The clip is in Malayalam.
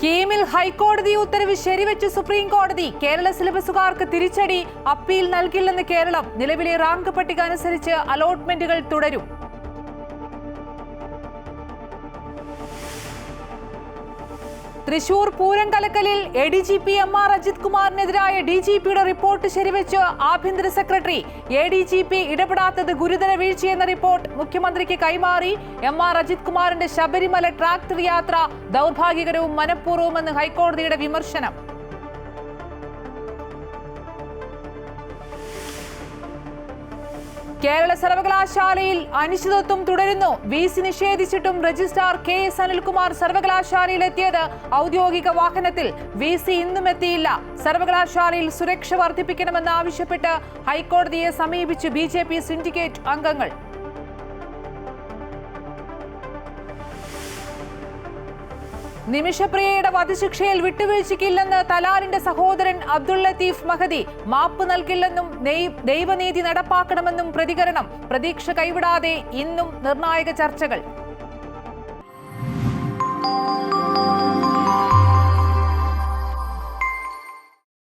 കീമിൽ ഹൈക്കോടതി ഉത്തരവ് ശരിവെച്ച് സുപ്രീം കോടതി. കേരള സിലബസുകാർക്ക് തിരിച്ചടി. അപ്പീൽ നൽകില്ലെന്ന് കേരളം. നിലവിലെ റാങ്ക് പട്ടിക അനുസരിച്ച് അലോട്ട്മെന്റുകൾ തുടരും. തൃശൂർ പൂരം കലക്കലിൽ ADGP MR അജിത് കുമാറിനെതിരായ DGPയുടെ റിപ്പോർട്ട് ശരിവെച്ച് ആഭ്യന്തര സെക്രട്ടറി. ADGP ഇടപെടാത്തത് ഗുരുതര വീഴ്ചയെന്ന റിപ്പോർട്ട് മുഖ്യമന്ത്രിക്ക് കൈമാറി. MR അജിത് കുമാറിന്റെ ശബരിമല ട്രാക്ടർ യാത്ര ദൗർഭാഗ്യകരവും മനഃപൂർവ്വമെന്ന് ഹൈക്കോടതിയുടെ വിമർശനം. കേരള സർവകലാശാലയിൽ അനിശ്ചിതത്വം തുടരുന്നു. VC നിഷേധിച്ചിട്ടും രജിസ്ട്രാർ KS അനിൽകുമാർ സർവകലാശാലയിലെത്തിയത് ഔദ്യോഗിക വാഹനത്തിൽ. VC ഇന്നും എത്തിയില്ല. സർവകലാശാലയിൽ സുരക്ഷ വർദ്ധിപ്പിക്കണമെന്ന് ആവശ്യപ്പെട്ട് ഹൈക്കോടതിയെ സമീപിച്ച് BJP സിൻഡിക്കേറ്റ് അംഗങ്ങൾ. നിമിഷപ്രിയയുടെ വധശിക്ഷയിൽ വിട്ടുവീഴ്ചയ്ക്കില്ലെന്ന് തലാലിന്റെ സഹോദരൻ അബ്ദുൾ ലത്തീഫ് മഹദി. മാപ്പ് നൽകില്ലെന്നും ദൈവനീതി നടപ്പാക്കണമെന്നും പ്രതികരണം. പ്രതീക്ഷ കൈവിടാതെ ഇന്നും നിർണായക ചർച്ചകൾ.